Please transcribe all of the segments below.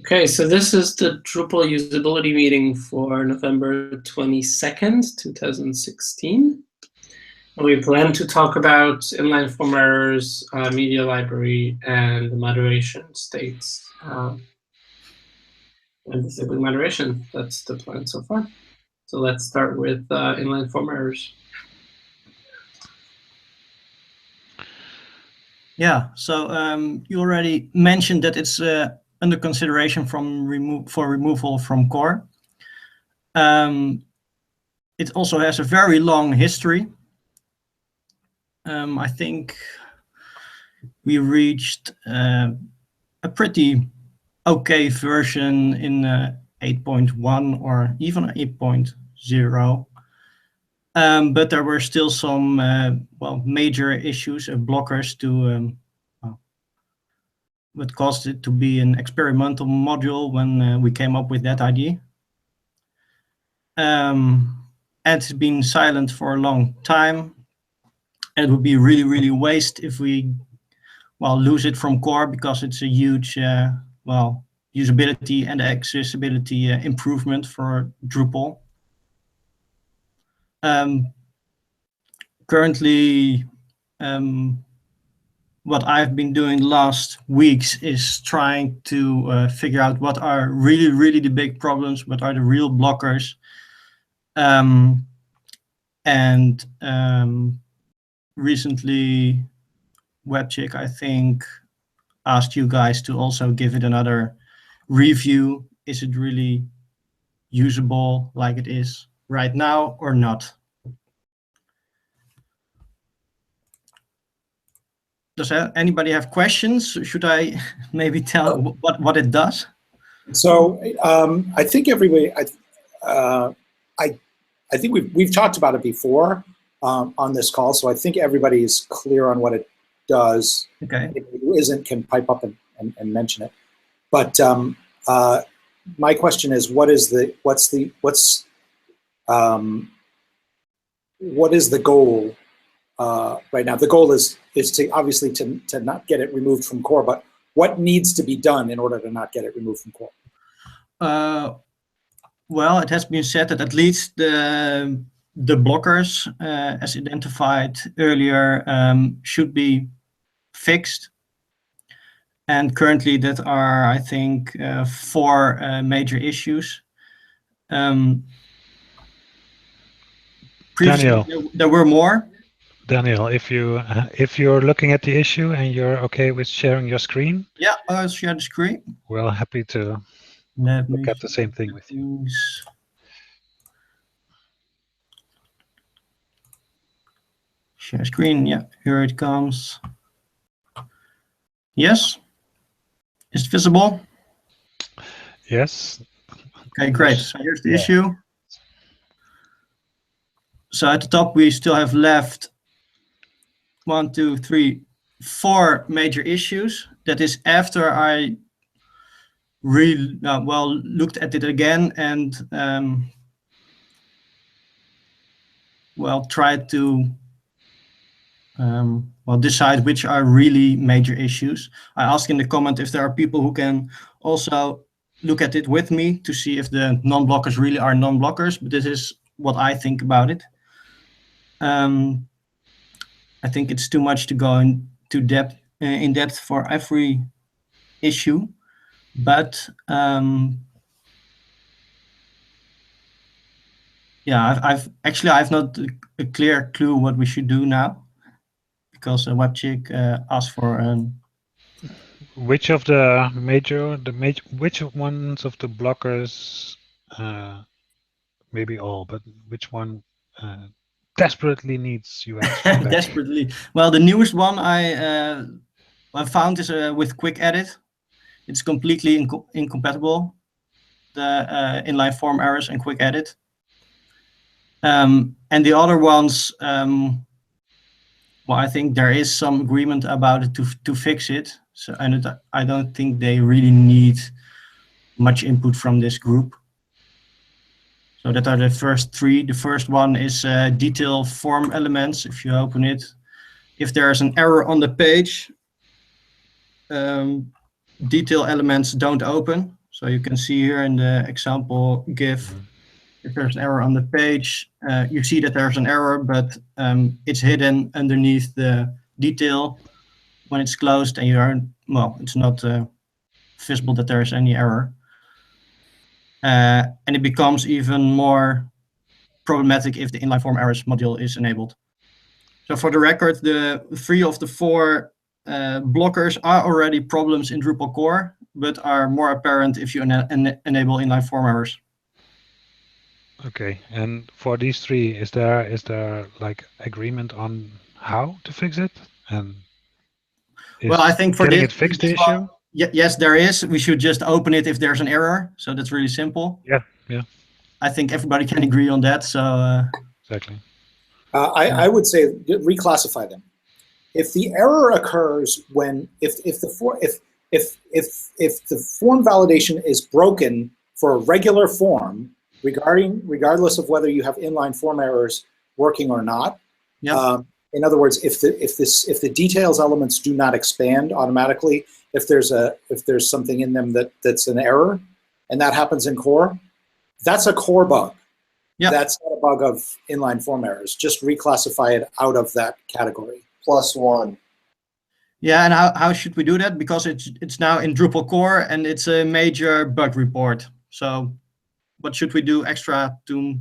Okay, so this is the Drupal usability meeting for November 22nd, 2016. And we plan to talk about inline form errors, media library, and the moderation states. And disabling moderation, that's the plan so far. So let's start with inline form errors. Yeah, so you already mentioned that it's under consideration for removal from core. It also has a very long history. I think we reached a pretty okay version in 8.1 or even 8.0. But there were still some major issues and blockers to what caused it to be an experimental module when we came up with that idea. It's been silent for a long time. And it would be really waste if we lose it from core, because it's a huge usability and accessibility improvement for Drupal. Currently, what I've been doing last weeks is trying to figure out what are really the big problems, what are the real blockers. Recently, Webchick, I think, asked you guys to also give it another review. Is it really usable like it is right now or not? Does anybody have questions? Should I maybe tell what it does? So I think everybody, I think we've talked about it before on this call, so I think everybody's clear on what it does. Okay. If it isn't, can pipe up and mention it. But my question is, what is the goal right now? The goal is to obviously to not get it removed from core, but what needs to be done in order to not get it removed from core? Well, it has been said that at least the blockers, as identified earlier, should be fixed. And currently, that are, I think, 4 major issues. Daniel, there were more. Daniel, if you're looking at the issue and you're okay with sharing your screen, yeah, I'll share the screen. We're happy to look at the same thing with you. Share screen. Yeah, here it comes. Yes. Is it visible? Yes. Okay, great. So here's the issue. So at the top, we still have left 1, 2, 3, 4 major issues. That is after I really looked at it again and tried to decide which are really major issues. I asked in the comment if there are people who can also look at it with me to see if the non-blockers really are non-blockers, but this is what I think about it. I think it's too much to go into in depth for every issue, but yeah, I've not a clear clue what we should do now, because Webchick asked for which ones of the blockers, maybe all, but which one desperately needs UX feedback? Desperately. Well, the newest one I found is with quick edit. It's completely incompatible, the inline form errors and quick edit. And the other ones, I think there is some agreement about it to fix it. So, and I don't think they really need much input from this group. So that are the first 3. The first one is detail form elements. If you open it, if there's an error on the page, detail elements don't open. So you can see here in the example GIF, if there's an error on the page, you see that there's an error, but it's hidden underneath the detail when it's closed, and you aren't, well, it's not visible that there is any error. And it becomes even more problematic if the inline form errors module is enabled. So for the record, the 3 of the 4 blockers are already problems in Drupal core, but are more apparent if you enable inline form errors. Okay, and for these 3, is there like agreement on how to fix it? And well, I think for getting this, it fixed the issue? Yes, there is. We should just open it if there's an error. So that's really simple. Yeah, yeah. I think everybody can agree on that. So exactly. I would say reclassify them. If the error occurs when if the form validation is broken for a regular form, regardless of whether you have inline form errors working or not. Yeah. In other words, if the details elements do not expand automatically, if there's something in them that's an error, and that happens in core, that's a core bug. Yeah. That's not a bug of inline form errors. Just reclassify it out of that category. +1. Yeah, and how should we do that? Because it's now in Drupal core and it's a major bug report. So what should we do extra to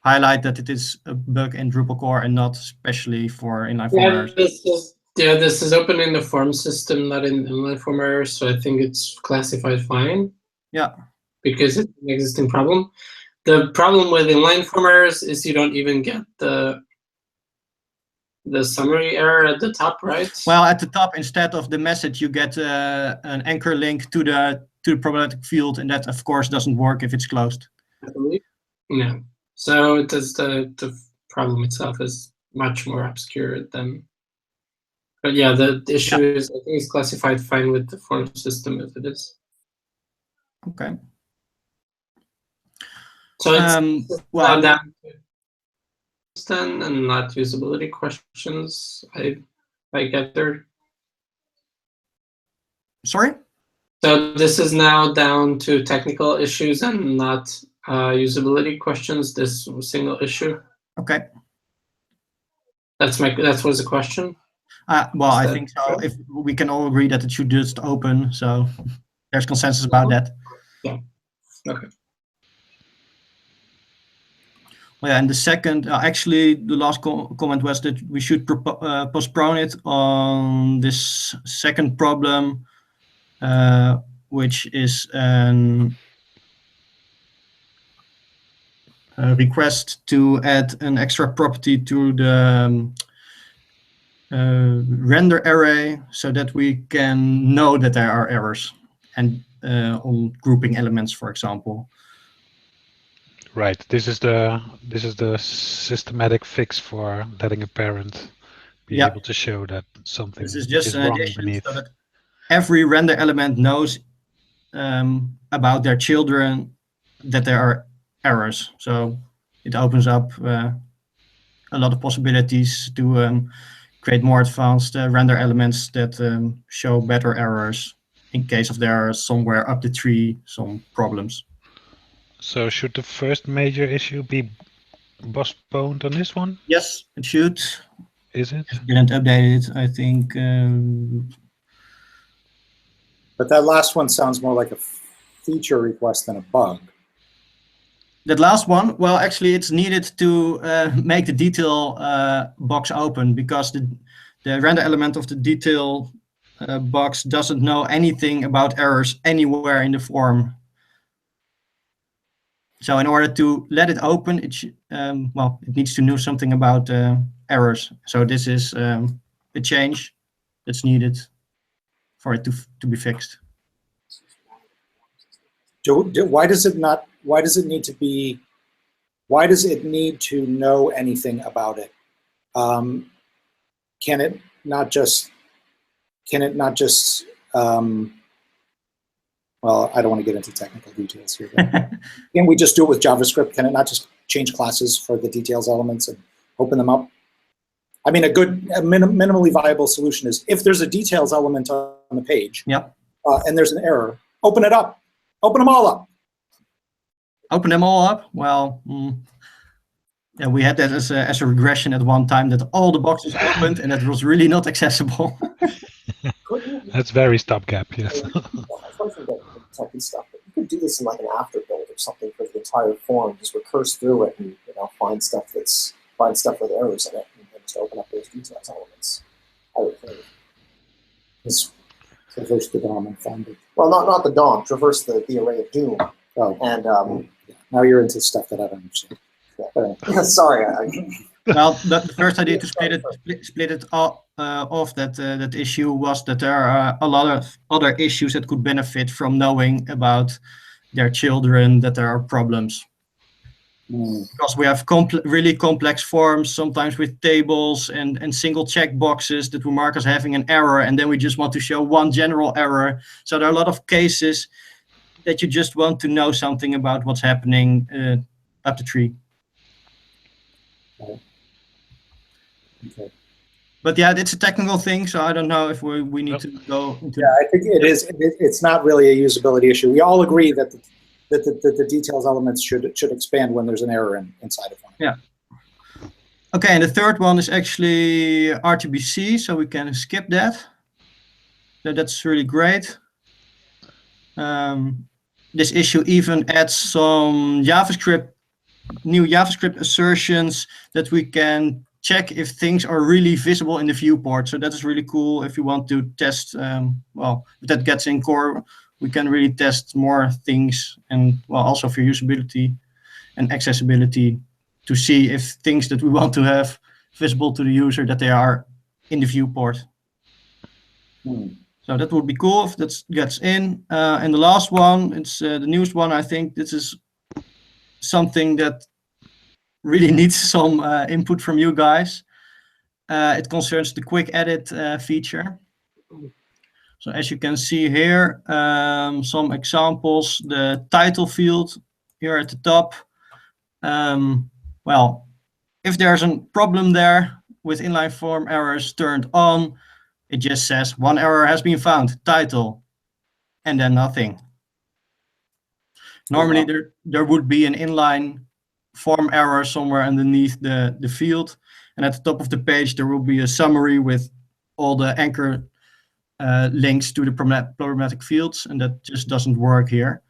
highlight that it is a bug in Drupal core and not especially for inline form errors? This is open in the form system, not in inline form errors, so I think it's classified fine. Yeah. Because it's an existing problem. The problem with inline form errors is you don't even get the summary error at the top, right? Well, at the top, instead of the message, you get an anchor link to the problematic field, and that, of course, doesn't work if it's closed. Yeah. So it does the problem itself is much more obscure than. But yeah, the issue is I think it's classified fine with the form system as it is. Okay. So it's well, down to and not usability questions. I get there. Sorry? So this is now down to technical issues and not usability questions. This single issue. Okay. That was a question. Well, I think so. If we can all agree that it should just open, so there's consensus about that. Yeah. Okay. Well, yeah, and the second, actually, the last comment was that we should postpone it on this second problem, which is a request to add an extra property to the render array so that we can know that there are errors and on grouping elements, for example. Right. This is the systematic fix for letting a parent be able to show that something this is just an wrong addition beneath. so that every render element knows about their children that there are errors. So it opens up a lot of possibilities to create more advanced render elements that show better errors in case of there are somewhere up the tree some problems. So should the first major issue be postponed on this one? Yes, it should. Is it? It didn't update it, I think. But that last one sounds more like a feature request than a bug. That last one, well, actually, it's needed to make the detail box open because the render element of the detail box doesn't know anything about errors anywhere in the form. So in order to let it open, it needs to know something about errors. So this is a change that's needed for it to be fixed. Why does it not? Why does it need to be? Why does it need to know anything about it? Can it not just? Well, I don't want to get into technical details here. But can we just do it with JavaScript? Can it not just change classes for the details elements and open them up? I mean, a minimally viable solution is if there's a details element on the page, yep. And there's an error, open it up. Open them all up. Open them all up? Well, yeah, we had that as a regression at one time, that all the boxes opened and that was really not accessible. That's very stopgap, yes. Tech and stuff, but you could do this in like an after build or something for the entire form. Just recurse through it and find stuff with errors in it, and then just open up those details elements. I would think. Just traverse the DOM and find it. Well, not the DOM. Traverse the array of doom. Oh, And now you're into stuff that I don't understand. sorry, Well, the first idea to split it off that issue was that there are a lot of other issues that could benefit from knowing about their children, that there are problems. Because we have really complex forms, sometimes with tables and single check boxes that we mark as having an error, and then we just want to show one general error. So there are a lot of cases that you just want to know something about what's happening up the tree. Okay. But yeah, it's a technical thing, so I don't know if we need to go into. Yeah, I think it is. It's not really a usability issue. We all agree that the details elements should expand when there's an error inside of one. Yeah. Okay, and the third one is actually RTBC, so we can skip that. So that's really great. This issue even adds some new JavaScript assertions that we can check if things are really visible in the viewport. So that is really cool if you want to test, well, if that gets in core, we can really test more things, and well, also for usability and accessibility, to see if things that we want to have visible to the user, that they are in the viewport. So that would be cool if that gets in. And the last one, it's the newest one. I think this is something that really needs some input from you guys. It concerns the quick edit feature. So as you can see here, some examples, the title field here at the top. Well, if there's a problem there with inline form errors turned on, it just says one error has been found, title, and then nothing. Normally there would be an inline form error somewhere underneath the field, and at the top of the page there will be a summary with all the anchor links to the problematic fields, and that just doesn't work here.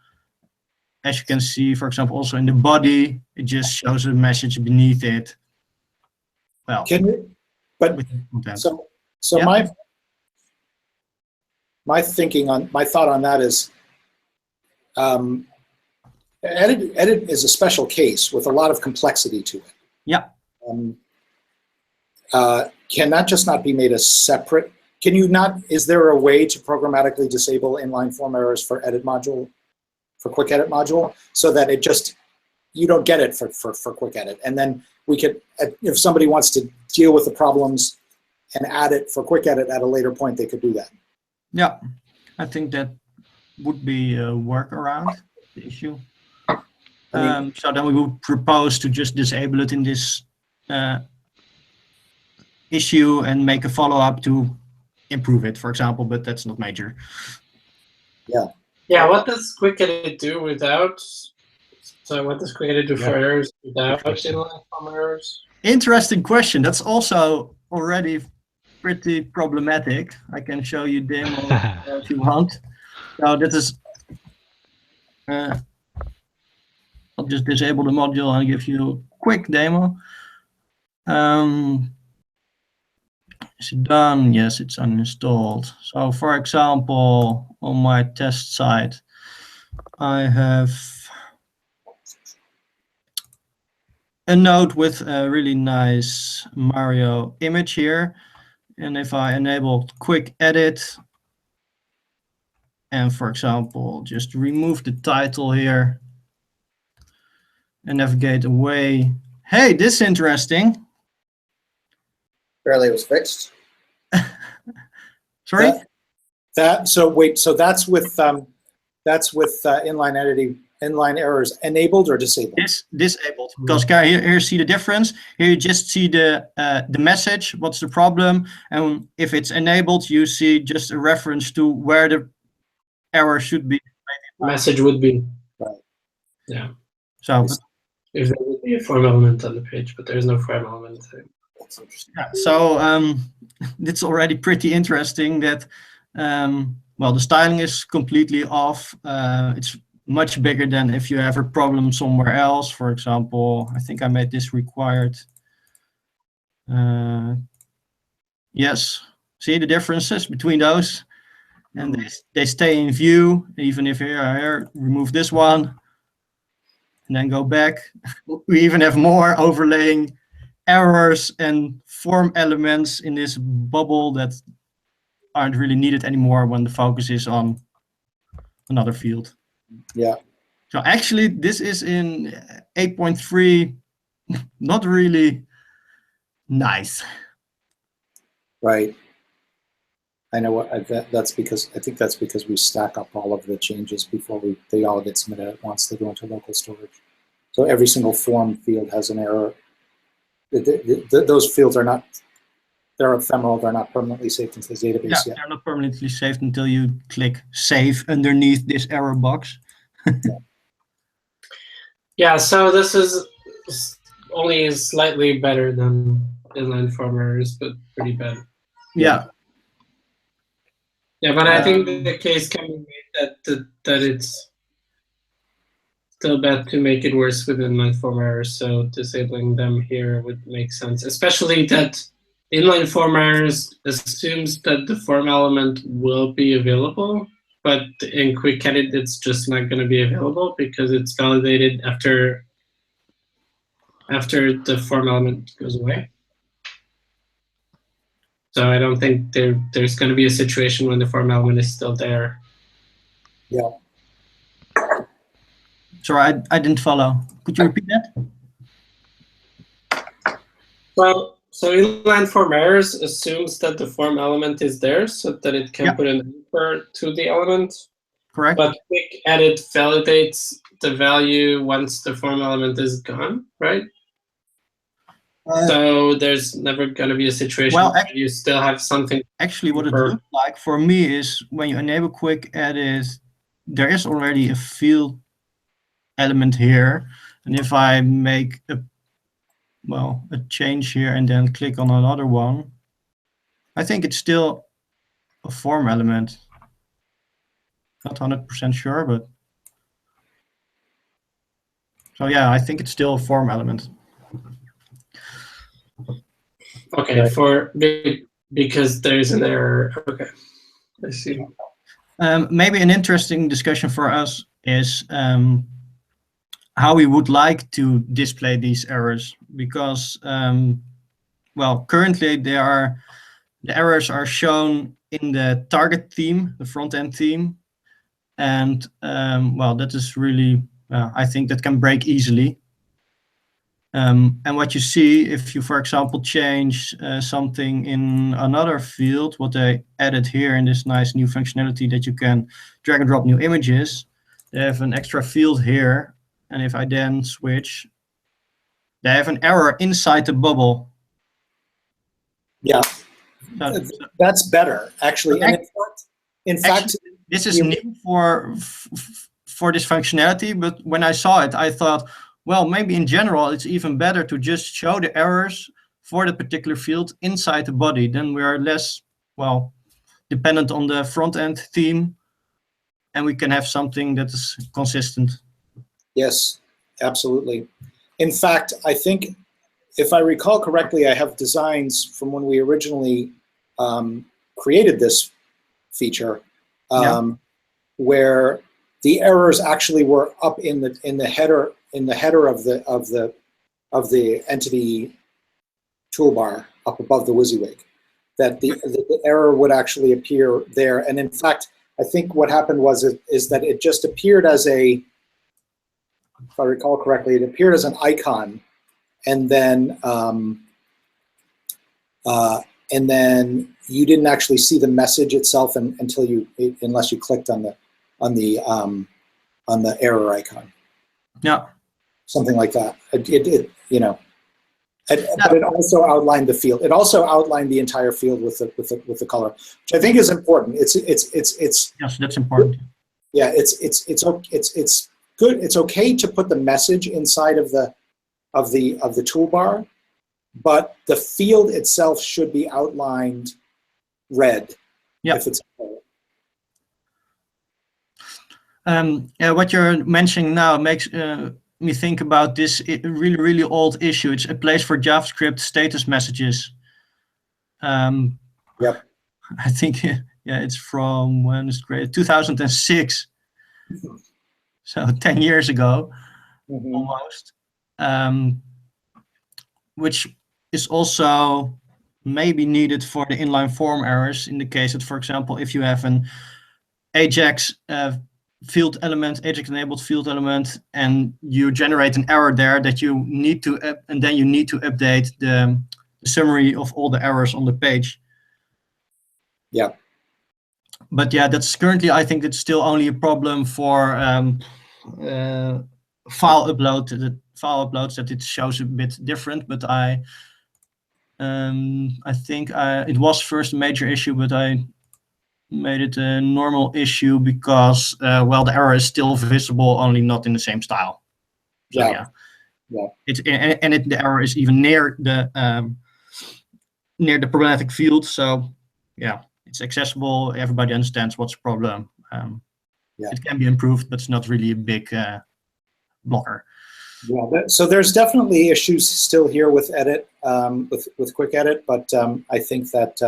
As you can see, for example, also in the body, it just shows a message beneath it. Well, Can you? But so yeah. my thought on that is, edit is a special case with a lot of complexity to it. Yeah. Can that just not be made a separate? Can you not? Is there a way to programmatically disable inline form errors for edit module, for quick edit module, so that it just, you don't get it for quick edit, and then we could, if somebody wants to deal with the problems and add it for quick edit at a later point, they could do that. Yeah, I think that would be a workaround the issue. So then we would propose to just disable it in this issue and make a follow-up to improve it, for example, but that's not major. Yeah. Yeah, what does quick edit do without? So what does quick edit do for errors without inline form errors? Interesting question. That's also already pretty problematic. I can show you demo if you want. So this is, I'll just disable the module and give you a quick demo. Is it done? Yes, it's uninstalled. So for example, on my test site, I have a node with a really nice Mario image here. And if I enable quick edit, and for example, just remove the title here and navigate away. Hey, this is interesting. Apparently it was fixed. Sorry? So that's with inline editing, inline errors enabled or disabled? Disabled, because here see the difference. Here you just see the message, what's the problem, and if it's enabled, you see just a reference to where the error should be message would be. Right. Yeah. So, If there would be a form element on the page, but there's no form element. That's interesting. yeah, so it's already pretty interesting that, well, the styling is completely off. It's much bigger than if you have a problem somewhere else. For example, I think I made this required. Yes, see the differences between those? And they stay in view, even if here, remove this one, and then go back. We even have more overlaying errors and form elements in this bubble that aren't really needed anymore when the focus is on another field. Yeah. So actually, this is in 8.3, not really nice. Right. I know what that's because I think that's because we stack up all of the changes before they all get submitted at once. They go into local storage. So every single form field has an error. Those fields are not, they're ephemeral, they're not permanently saved into the database yet. They're not permanently saved until you click save underneath this error box. Yeah, so this is only slightly better than inline form errors, but pretty bad. Yeah. Yeah, but I think the case can be made that it's still bad to make it worse with inline form errors, so disabling them here would make sense, especially that inline form errors assumes that the form element will be available, but in Quick Edit it's just not going to be available because it's validated after the form element goes away. So I don't think there's going to be a situation when the form element is still there. Yeah. Sorry, I didn't follow. Could you repeat that? Well, so inline form errors assumes that the form element is there so that it can put an anchor to the element. Correct. But Quick Edit validates the value once the form element is gone, right? So there's never going to be a situation where you still have something. Actually, what it looks like for me is when you enable Quick Edit, there is already a field element here. And if I make a change here and then click on another one, I think it's still a form element. Not 100% sure, but so yeah, I think it's still a form element. Okay, because there's an error. Okay, I see. Maybe an interesting discussion for us is how we would like to display these errors, because well, currently the errors are shown in the target theme, the front end theme, and well, that is really I think that can break easily. And what you see if you, for example, change something in another field, what they added here in this nice new functionality that you can drag and drop new images, they have an extra field here. And if I then switch, they have an error inside the bubble. Yeah, that's better, actually. And in fact, this is new for this functionality, but when I saw it, I thought, well, maybe in general, it's even better to just show the errors for the particular field inside the body. Then we are less, well, dependent on the front end theme, and we can have something that is consistent. Yes, absolutely. In fact, I think, if I recall correctly, I have designs from when we originally created this feature, where the errors actually were up in the header of the entity toolbar up above the WYSIWYG, that the error would actually appear there. And in fact, I think what happened was is that it just appeared as a, if I recall correctly, it appeared as an icon, and then you didn't actually see the message itself until unless you clicked on the error icon. Yeah. Something like that. But it also outlined the field. It also outlined the entire field with the color, which I think is important. It's yes, that's important. Yeah, it's good. It's okay to put the message inside of the toolbar, but the field itself should be outlined red. Yeah. If it's yeah, what you're mentioning now makes me think about this really old issue. It's a place for JavaScript status messages. Yep. I think it's from when it's created, 2006. So 10 years ago, almost. Which is also maybe needed for the inline form errors in the case that, for example, if you have an Ajax field element, Ajax enabled field element, and you generate an error there that you need to, and then you need to update the summary of all the errors on the page. Yeah. But yeah, that's currently, I think it's still only a problem for file uploads that it shows a bit different. But I think it was first a major issue, but I made it a normal issue because well, the error is still visible, only not in the same style. So yeah. It's the error is even near the problematic field. So yeah, it's accessible. Everybody understands what's the problem. It can be improved, but it's not really a big blocker. Yeah, so there's definitely issues still here with edit, with quick edit, but I think that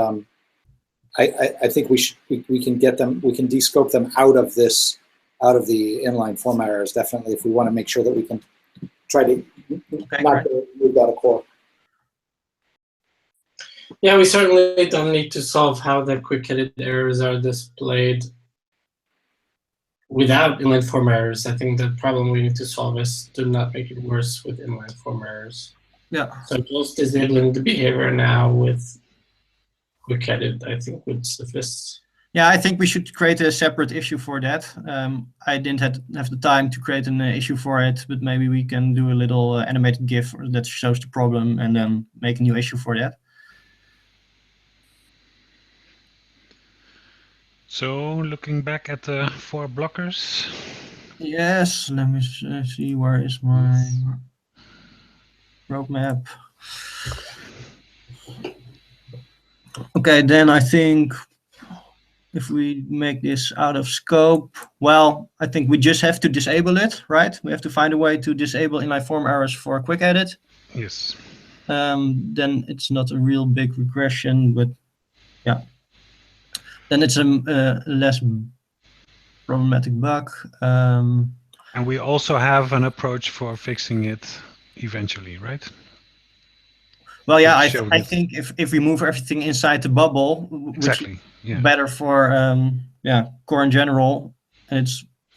I think we can get them, we can descope them out of the inline form errors, definitely, if we want to make sure that we can try to not move out of core. Yeah, we certainly don't need to solve how the quick edit errors are displayed without inline form errors. I think the problem we need to solve is to not make it worse with inline form errors. Yeah. So just disabling the behavior now with quick edit, I think, would suffice. Yeah, I think we should create a separate issue for that. I didn't have the time to create an issue for it, but maybe we can do a little animated GIF that shows the problem and then make a new issue for that. So looking back at the 4 blockers. Yes, let me see, where is my roadmap? Okay, then I think if we make this out of scope, well, I think we just have to disable it, right? We have to find a way to disable inline form errors for quick edit. Yes. Then it's not a real big regression, but yeah. Then it's a less problematic bug. And we also have an approach for fixing it eventually, right? Well, yeah, I think if we move everything inside the bubble, exactly, which better for core in general, and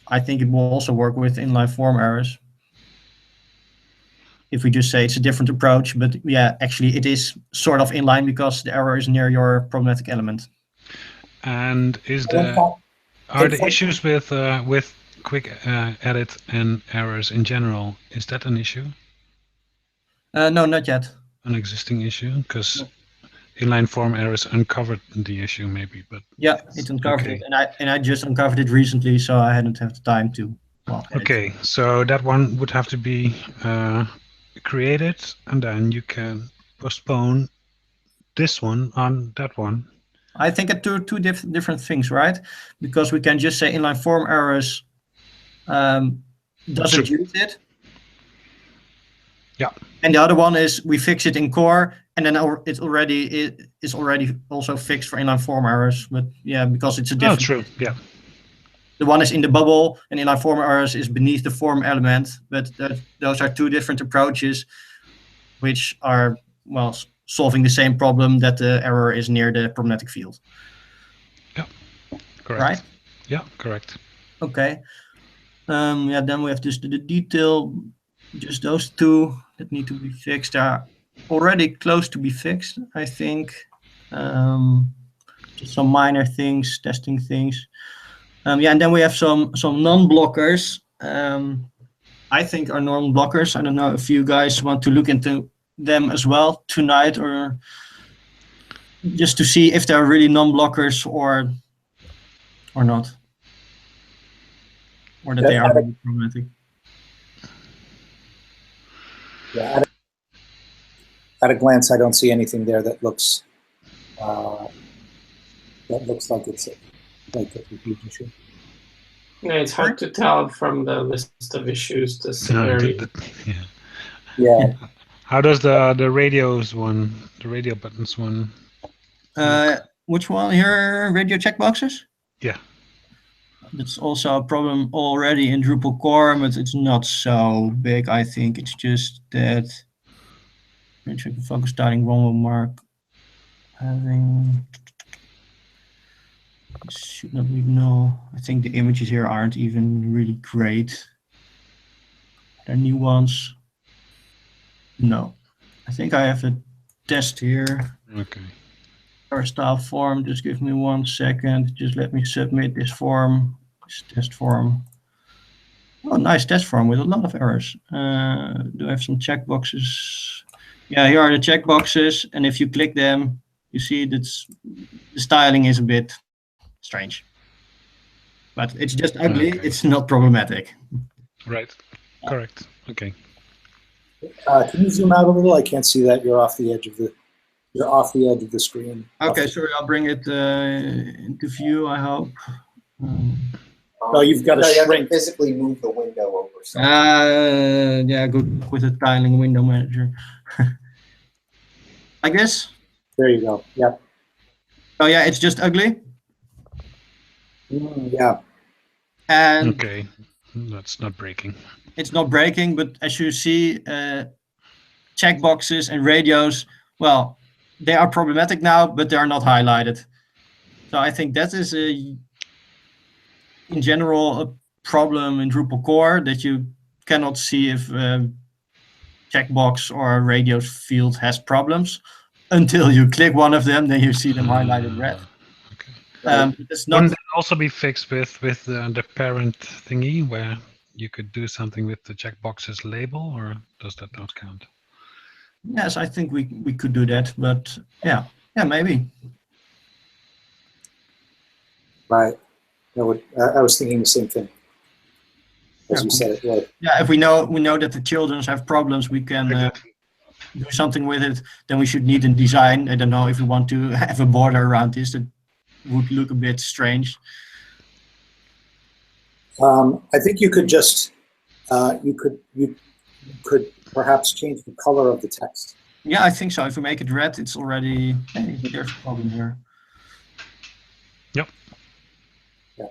I think it will also work with inline form errors. If we just say it's a different approach, but yeah, actually it is sort of inline because the error is near your problematic element. And are the issues with quick edit and errors in general, is that an issue? No, not yet. An existing issue, because inline form errors uncovered the issue maybe, but yeah, it uncovered it, and I just uncovered it recently, so I hadn't had the time to. Well, okay, so that one would have to be created, and then you can postpone this one on that one. I think it's two different things, right? Because we can just say inline form errors doesn't use it. Yeah. And the other one is we fix it in core, and then it is already also fixed for inline form errors. But yeah, because it's a different. Oh, true. Yeah. The one is in the bubble, and inline form errors is beneath the form element. But those are two different approaches, which are solving the same problem, that the error is near the problematic field. Yeah. Correct. Right. Yeah. Correct. Okay. Yeah. Then we have just the detail. Just those two that need to be fixed are already close to be fixed, I think. Just some minor things, testing things. Yeah, and then we have some non-blockers. I think are non-blockers. I don't know if you guys want to look into them as well tonight, or just to see if they're really non-blockers or not. or that they are really problematic. Yeah, at a glance, I don't see anything there that looks like it's a huge issue. Yeah, it's hard to tell from the list of issues the severity. Yeah. Yeah. How does the radio buttons one? Which one here? Radio checkboxes? Yeah. That's also a problem already in Drupal core, but it's not so big. I think it's just that check the focus starting one mark having should not be null. I think the images here aren't even really great. Are there new ones? No. I think I have a test here. Okay. Our style form. Just give me 1 second. Just let me submit this form. This test form. Oh, nice test form with a lot of errors. Do I have some checkboxes? Yeah, here are the checkboxes, and if you click them, you see that the styling is a bit strange. But it's just ugly. Okay. It's not problematic. Right. Correct. Okay. Can you zoom out a little? I can't see that. You're off the edge of the screen. Okay, sorry. I'll bring it into view. I hope. No, you've got to you have to shrink. physically move the window over. Yeah, good with the tiling window manager. I guess. There you go. Yep. Oh yeah, it's just ugly. Yeah. And Okay. That's not breaking. it's not breaking, but as you see, checkboxes and radios, well, they are problematic now, but they are not highlighted. So I think that is in general a problem in Drupal core, that you cannot see if checkbox or radio field has problems until you click one of them, then you see them highlighted red. Okay. It's not. Wouldn't that also be fixed with the parent thingy, where you could do something with the checkboxes label, or does that not count? Yes, I think we could do that, but yeah, maybe. Right. No, I was thinking the same thing. As you said it, right. Yeah, if we know that the children have problems, we can Exactly. do something with it. Then we should need a design. I don't know if we want to have a border around this. That would look a bit strange. I think you could just you could perhaps change the color of the text. Yeah, I think so. If we make it red, it's already there's a problem here. Yep. Yeah.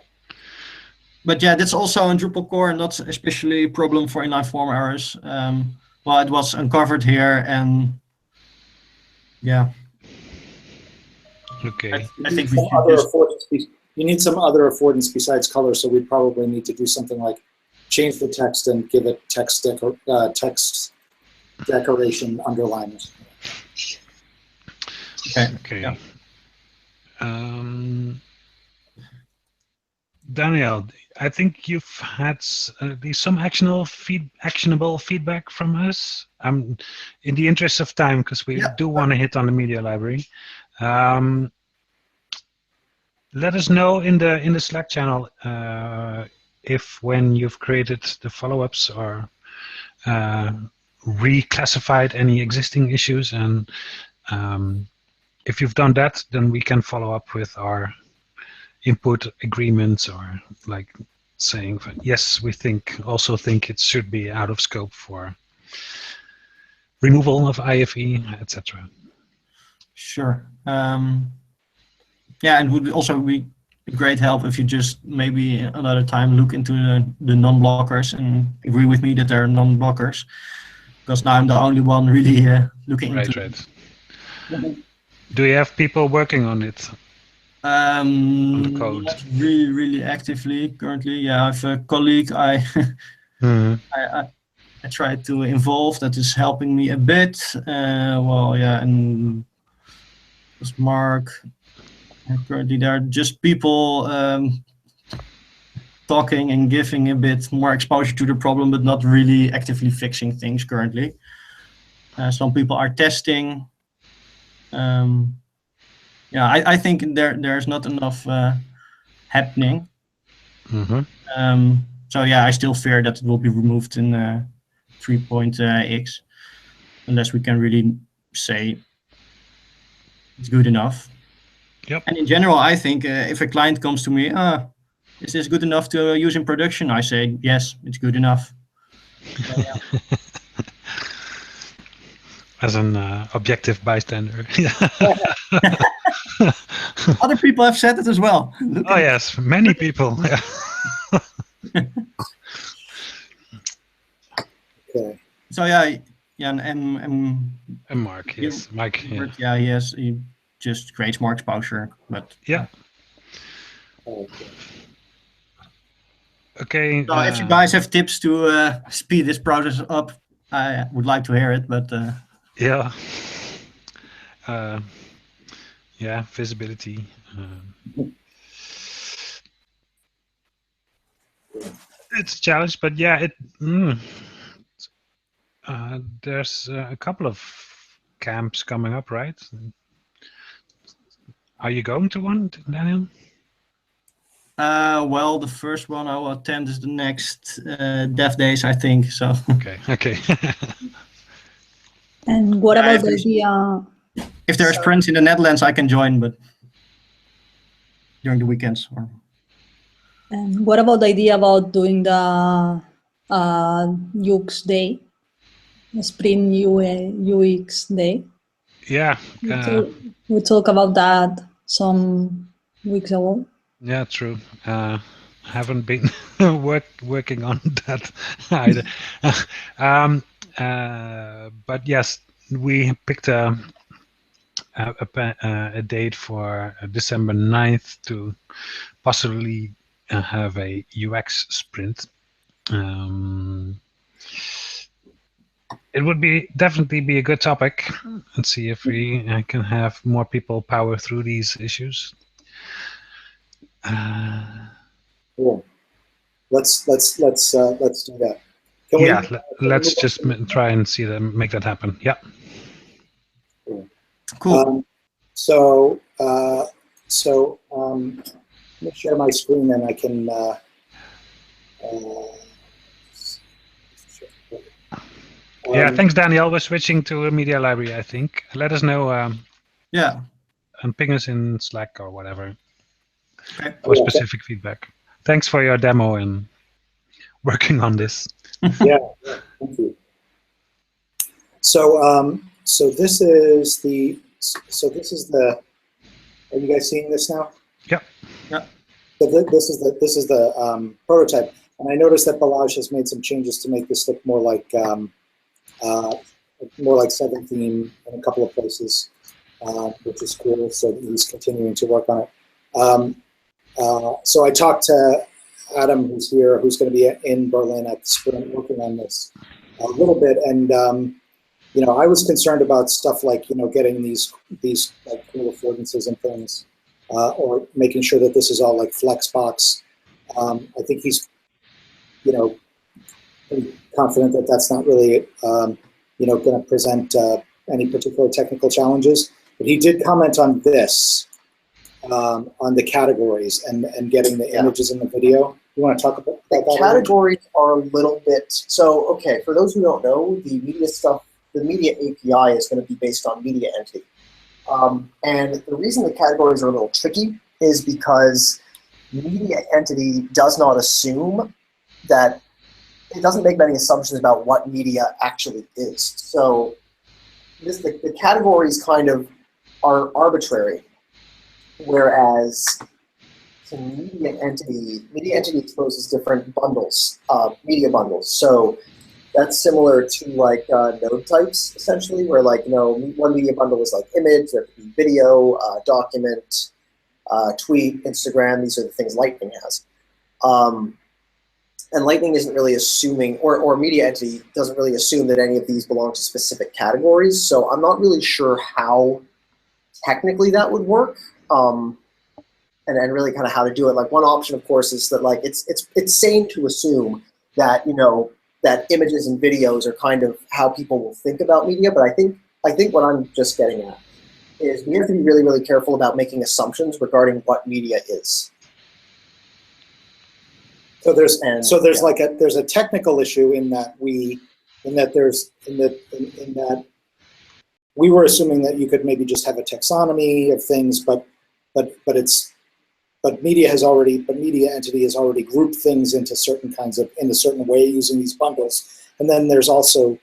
But yeah, that's also in Drupal core, not especially a problem for inline form errors. Well, it was uncovered here, and yeah. Okay. I think we should just. You need some other affordance besides color, so we probably need to do something like change the text and give it text decoration underliners. Okay. Yeah. Daniel, I think you've had some actionable feedback from us. In the interest of time, because we do want to hit on the media library. Let us know in the Slack channel if when you've created the follow-ups or reclassified any existing issues, and if you've done that, then we can follow up with our input agreements, or like saying yes, we also think it should be out of scope for removal of IFE, etc. Sure. Yeah, and would also be a great help if you just maybe another time look into the non-blockers and agree with me that they're non-blockers, because now I'm the only one really looking into it. Right. Do you have people working on it? On the code? Not really actively currently. Yeah, I have a colleague I try to involve that is helping me a bit. Well, yeah, and there's Mark. Currently, there are just people talking and giving a bit more exposure to the problem, but not really actively fixing things currently. Some people are testing. Yeah, I think there's not enough happening. So yeah, I still fear that it will be removed in 3.x, unless we can really say it's good enough. Yep. And in general, I think if a client comes to me, is this good enough to use in production? I say, yes, it's good enough. So, yeah. As an objective bystander. Other people have said it as well. Look Oh at yes, many people. Yeah. Okay. So yeah, and And Mark, yes, Mike. Yeah. he just creates more exposure, but Yeah. Okay. Okay. So if you guys have tips to speed this process up, I would like to hear it. But Yeah. Yeah, visibility. It's a challenge, but yeah, there's a couple of camps coming up, right? Are you going to one, Daniel? well, the first one I will attend is the next Dev Days, I think. So Okay. Okay. And what Yeah, about if the there's- idea? if there's friends in the Netherlands, I can join, but during the weekends. Or And what about the idea about doing the UX day, the Sprint UX day? Yeah. We talked about that some weeks ago. Yeah. True. Haven't been working on that either. But yes, we picked a date for December 9th to possibly have a UX sprint. It would definitely be a good topic, and see if we can have more people power through these issues. Cool. Let's do that. Can Yeah, we let's move just on? try and make that happen. Yeah. cool. Let me share my screen and I can. Yeah, thanks, Daniel. We're switching to a media library, I think. Let us know Yeah. and ping us in Slack or whatever Okay. for specific feedback. Thanks for your demo and working on this. Yeah, thank you. So this is the. Are you guys seeing this now? Yep. Yeah. So this is the prototype, and I noticed that Balazs has made some changes to make this look more like 17 in a couple of places, which is cool. So he's continuing to work on it. So I talked to Adam, who's here, who's going to be in Berlin at the Sprint, working on this a little bit, and I was concerned about stuff like getting these like cool affordances and things, or making sure that this is all like Flexbox. I think he's pretty confident that that's not really going to present any particular technical challenges. But he did comment on this, on the categories and getting the images in the video. You want to talk about that? The categories are a little bit, so okay, for those who don't know, the media stuff, the media API is going to be based on media entity. And the reason the categories are a little tricky is because media entity does not assume that, it doesn't make many assumptions about what media actually is. So the categories kind of are arbitrary, whereas to media entity exposes different bundles, media bundles. So that's similar to like node types, essentially, where like one media bundle is like image, there could be video, document, tweet, Instagram. These are the things Lightning has. And Lightning isn't really assuming, or media entity doesn't really assume that any of these belong to specific categories. So I'm not really sure how technically that would work, and really kind of how to do it. Like one option, of course, is that like it's sane to assume that that images and videos are kind of how people will think about media. But I think what I'm just getting at is we have to be really, really careful about making assumptions regarding what media is. So there's And, like there's a technical issue in that we were assuming that you could maybe just have a taxonomy of things, but media entity has already grouped things into certain kinds of, in a certain way using these bundles. And then there's also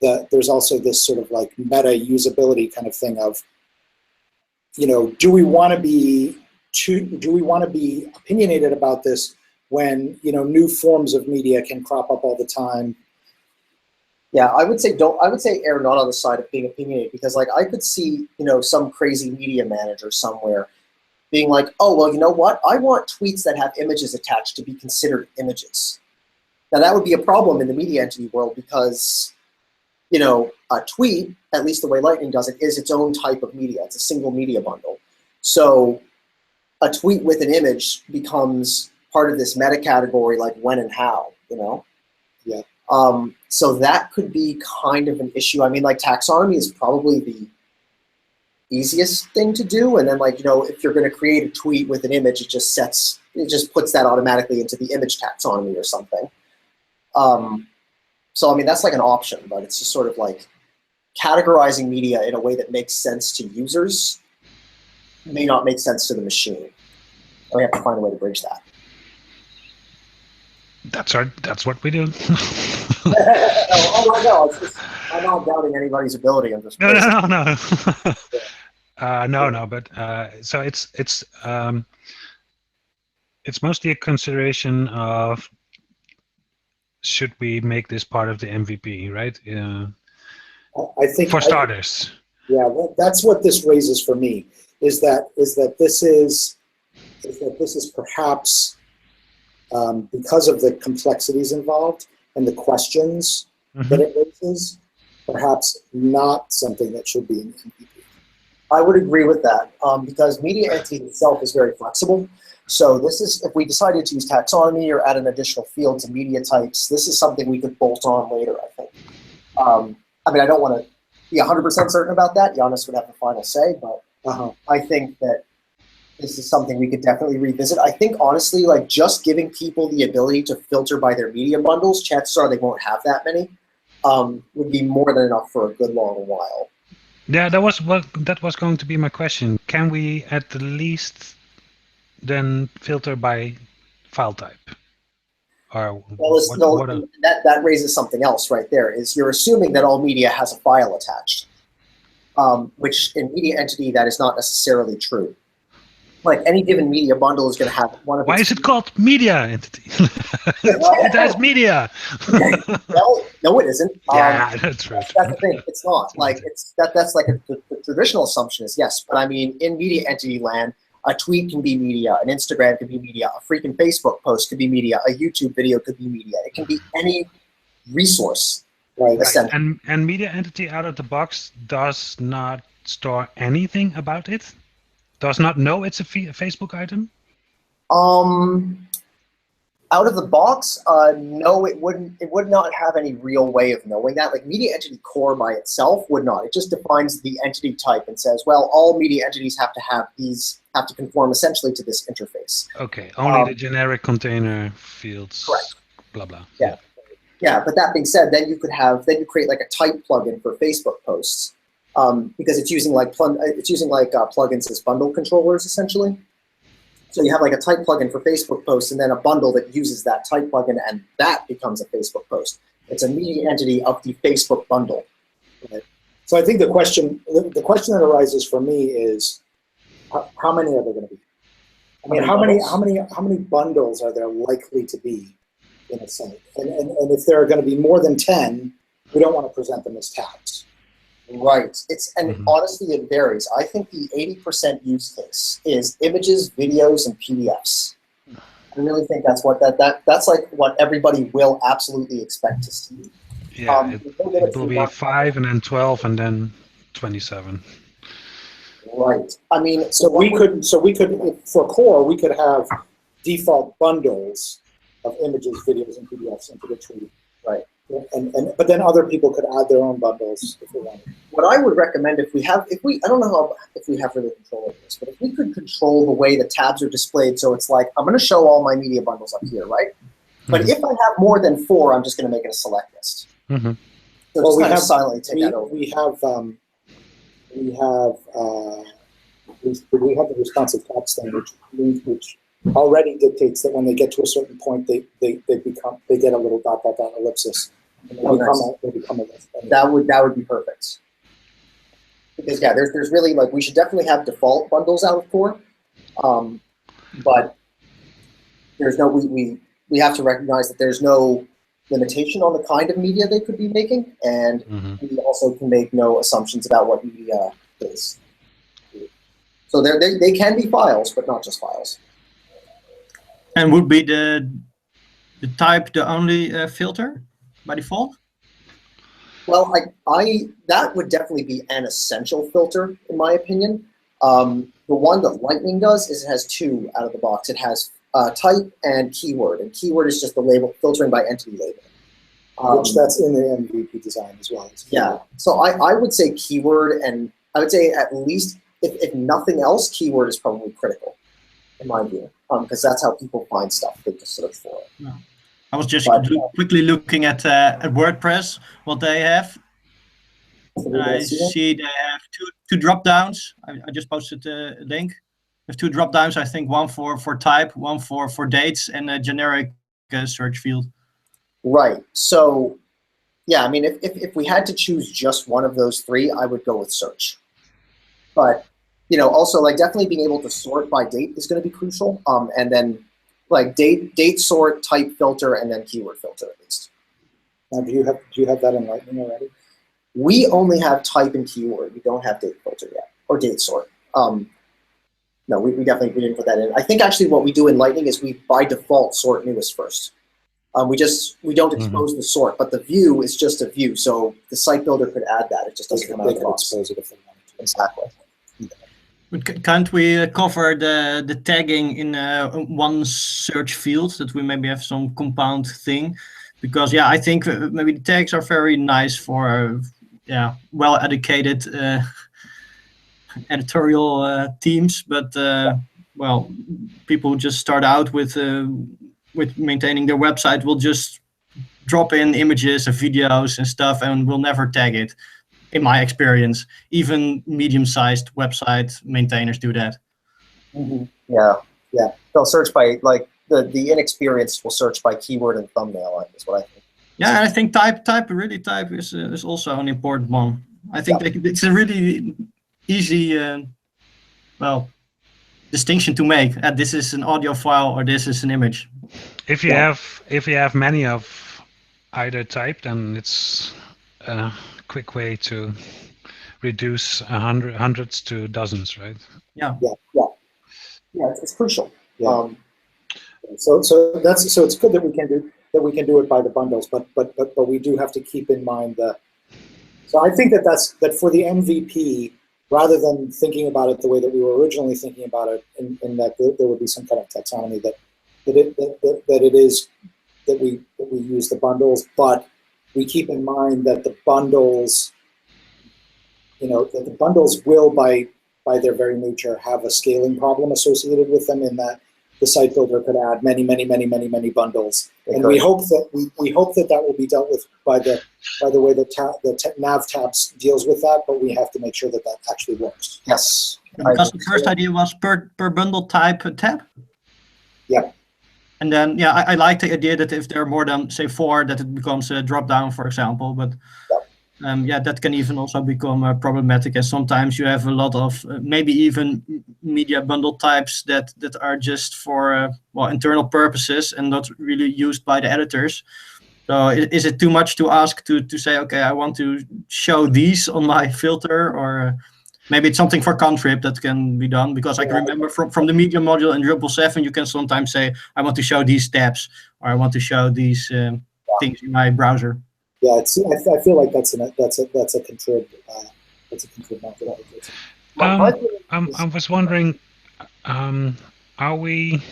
this sort of like meta usability kind of thing of, you know, do we want to be opinionated about this when, you know, new forms of media can crop up all the time? yeah, I would say err not on the side of being opinionated, because like I could see, you know, some crazy media manager somewhere being like, oh, well, you know what? I want tweets that have images attached to be considered images. Now that would be a problem in the media entity world because, you know, a tweet, at least the way Lightning does it, is its own type of media. It's a single media bundle. So a tweet with an image becomes part of this meta category, like when and how, you know? Yeah. So that could be kind of an issue. I mean, like taxonomy is probably the easiest thing to do. And then like, you know, if you're going to create a tweet with an image, it just puts that automatically into the image taxonomy or something. So, I mean, that's like an option, but it's just sort of like categorizing media in a way that makes sense to users may not make sense to the machine. And we have to find a way to bridge that. That's what we do. Oh, I know. I'm not doubting anybody's ability. I'm just No. No. But so it's mostly a consideration of should we make this part of the MVP, right? I think for starters. Yeah, that's what this raises for me. Is that this is perhaps because of the complexities involved and the questions that it raises, perhaps not something that should be in the MVP. I would agree with that because media entity itself is very flexible. So this is, if we decided to use taxonomy or add an additional field to media types, this is something we could bolt on later, I think. I mean, I don't want to be 100% certain about that. Giannis would have the final say, but I think that this is something we could definitely revisit. I think, honestly, like just giving people the ability to filter by their media bundles, chances are they won't have that many, would be more than enough for a good long while. Yeah, that was going to be my question. Can we at the least then filter by file type? Or well, that raises something else right there. Is you're assuming that all media has a file attached, which in media entity that is not necessarily true. Like any given media bundle is going to have one of. Why is it called media entity? It has media. Well, no, it isn't. Yeah, that's right. That's the thing. It's not like that's like the traditional assumption is yes, but I mean in media entity land, a tweet can be media, an Instagram can be media, a freaking Facebook post could be media, a YouTube video could be media. It can be any resource. Right. And media entity out of the box does not store anything about it. Does not know it's a Facebook item? Out of the box, no, it wouldn't. It would not have any real way of knowing that. Like media entity core by itself would not. It just defines the entity type and says, well, all media entities have to conform essentially to this interface. Okay, only the generic container fields. Correct. Blah blah. Yeah. Yeah, but that being said, then you create like a type plugin for Facebook posts. Because it's using like plugins as bundle controllers essentially. So you have like a type plugin for Facebook posts and then a bundle that uses that type plugin and that becomes a Facebook post. It's a media entity of the Facebook bundle. Right. So I think the question that arises for me is how many are there going to be? I mean, how many bundles are there likely to be in a site? And if there are going to be more than 10, we don't want to present them as tags. Right. Honestly, it varies. I think the 80% use case is images, videos, and PDFs. I really think that's that's like what everybody will absolutely expect to see. Yeah, it will be 5 and then 12 and then 27. Right. I mean, so we could for core we could have default bundles of images, videos, and PDFs into the tree. Right. But then other people could add their own bundles if they wanted. What I would recommend I don't know if we have really control over this, but if we could control the way the tabs are displayed, so it's like I'm going to show all my media bundles up here, right? But if I have more than 4, I'm just going to make it a select list. Mm-hmm. So Well, just we kind of have- silently take that over. we have the responsive tabs thing, which already dictates that when they get to a certain point, they get a little dot ellipsis, and they become a list. That would be perfect. Because yeah, there's really like, we should definitely have default bundles out of core, but there's no we have to recognize that there's no limitation on the kind of media they could be making, and we also can make no assumptions about what media is. So they can be files, but not just files. And would be the type the only filter by default? Well, that would definitely be an essential filter, in my opinion. The one that Lightning does is it has 2 out of the box. It has type and keyword, and keyword is just the label filtering by entity label. Which that's in the MVP design as well. Yeah, so I would say keyword, and I would say at least, if nothing else, keyword is probably critical, in my view, because that's how people find stuff. They just search for it. No. I was just But, quickly looking at WordPress, what they have. I see they have two drop downs. I just posted a link. There's 2 drop downs. I think one for type, one for dates, and a generic search field. Right. So, yeah, I mean, if we had to choose just one of those 3, I would go with search. But, you know, also like definitely being able to sort by date is going to be crucial. And then like date sort, type filter, and then keyword filter at least. Now, do you have that in Lightning already? We only have type and keyword. We don't have date filter yet, or date sort. No, we didn't put that in. I think actually what we do in Lightning is we by default sort newest first. We don't expose the sort, but the view is just a view. So the site builder could add that. It just doesn't come out of the box. Expose it if they wanted to. Exactly. But can't we cover the tagging in one search field, that we maybe have some compound thing? Because yeah, I think maybe the tags are very nice for well-educated editorial teams, but well, people who just start out with maintaining their website will just drop in images of videos and stuff and will never tag it. In my experience, even medium-sized website maintainers do that. Yeah. They'll search by like the inexperienced will search by keyword and thumbnail. Is what I think. Yeah, and I think type is also an important one. I think it's a really easy distinction to make. This is an audio file or this is an image. If you have many of either type, then it's a quick way to reduce hundreds to dozens, right? Yeah, it's crucial. Yeah. So it's good that we can do it by the bundles, but we do have to keep in mind so I think that for the MVP, rather than thinking about it the way that we were originally thinking about it, in that there would be some kind of taxonomy that we use the bundles, but we keep in mind that the bundles, that the bundles will by their very nature have a scaling problem associated with them, in that the site builder could add many bundles, and we hope that will be dealt with by the way the nav tabs deals with that. But we have to make sure that actually works. Yes. Because the first idea was per bundle type tab. Yeah. And then I like the idea that if there are more than say 4, that it becomes a drop down, for example. But that can even also become problematic, as sometimes you have a lot of maybe even media bundle types that are just for internal purposes and not really used by the editors. So is it too much to ask to say, okay, I want to show these on my filter, or maybe it's something for Contrib that can be done? Because I can remember from the media module in Drupal 7, you can sometimes say, I want to show these tabs, or I want to show these things in my browser. Yeah, I feel like that's a Contrib method. I was wondering, are we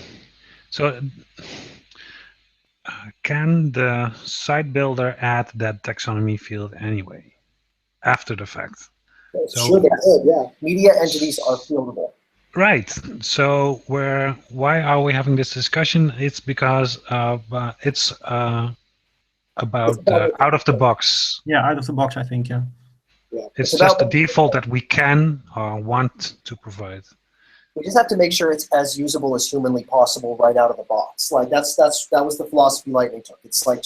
can the site builder add that taxonomy field anyway after the fact? Sure, they could. Yeah, media entities are fieldable. Right. So why are we having this discussion? It's because it's about out of the box. Yeah, out of the box, I think. Yeah. Yeah. It's It's just the about- default that we can or want to provide. We just have to make sure it's as usable as humanly possible right out of the box. Like that was the philosophy Lightning took. It's like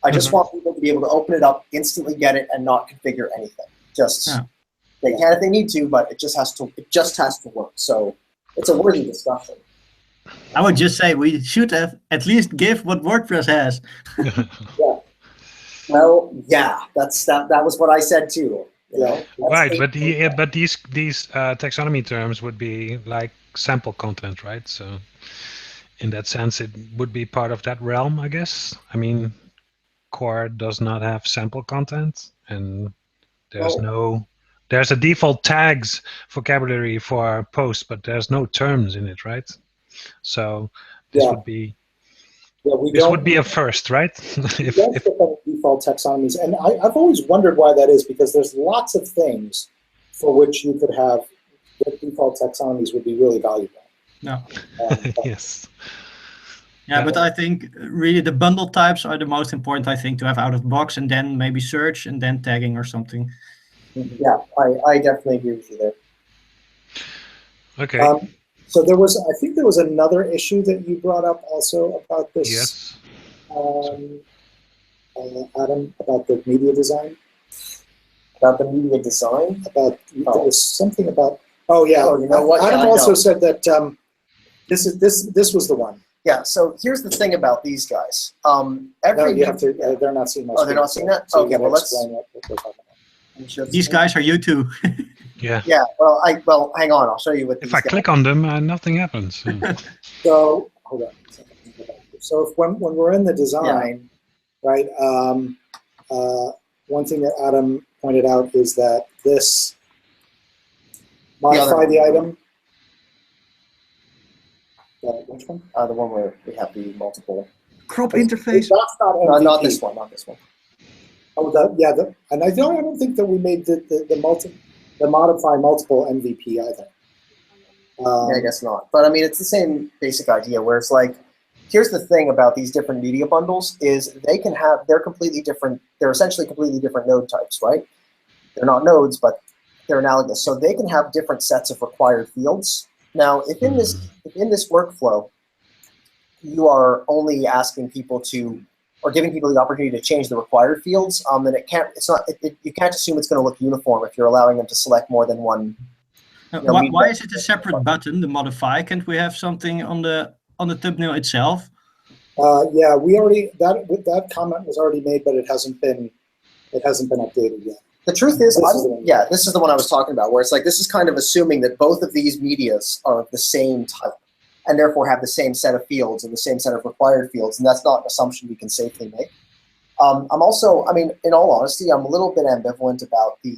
I just want people to be able to open it up, instantly get it, and not configure anything. Just Yeah. they can if they need to, but it just has to work. So it's a worthy discussion. I would just say we should have at least give what WordPress has. Well, yeah, that was what I said too. You know? Right, but these taxonomy terms would be like sample content, right? So in that sense, it would be part of that realm, I guess. I mean, core does not have sample content, and there's a default tags vocabulary for posts, but there's no terms in it, right? So this would be a first, right? We don't put any default taxonomies, and I've always wondered why that is, because there's lots of things for which you could have that default taxonomies would be really valuable. No. Yes. Yeah, but I think really the bundle types are the most important, I think, to have out of the box, and then maybe search and then tagging or something. Yeah, I definitely agree with you there. Okay. So I think there was another issue that you brought up also about this. Yes. Adam, about the media design. About the media design? There was something about. Oh yeah. Oh, you know what? Adam Yeah, also said that this was the one. Yeah. So here's the thing about these guys. No, you have to. They're not seeing my Oh, they're not seeing that. So Okay. Well, let's explain what we're talking about. These guys are you too. Yeah. Yeah. Well, hang on. I'll show you what. If I click on them, nothing happens. So hold on. So when we're in the design, right? One thing that Adam pointed out is that this modify the item. Which one? The one where we have the multiple. Crop interface. That's not MVP. No, not this one. Not this one. Oh, and I don't think that we made the modify multiple MVP either. Yeah, I guess not. But I mean, it's the same basic idea where it's like, here's the thing about these different media bundles is they're completely different. They're essentially completely different node types, right? They're not nodes, but they're analogous. So they can have different sets of required fields. Now, if in this workflow, you are only asking people or giving people the opportunity to change the required fields, then you can't assume it's going to look uniform if you're allowing them to select more than one. Why is it a separate button, the modify? Can't we have something on the thumbnail itself? Yeah, that comment was already made, but it hasn't been updated yet. The truth is, this is the one I was talking about, where it's like this is kind of assuming that both of these medias are of the same type, and therefore have the same set of fields and the same set of required fields, and that's not an assumption we can safely make. I'm also, I mean, in all honesty, I'm a little bit ambivalent about the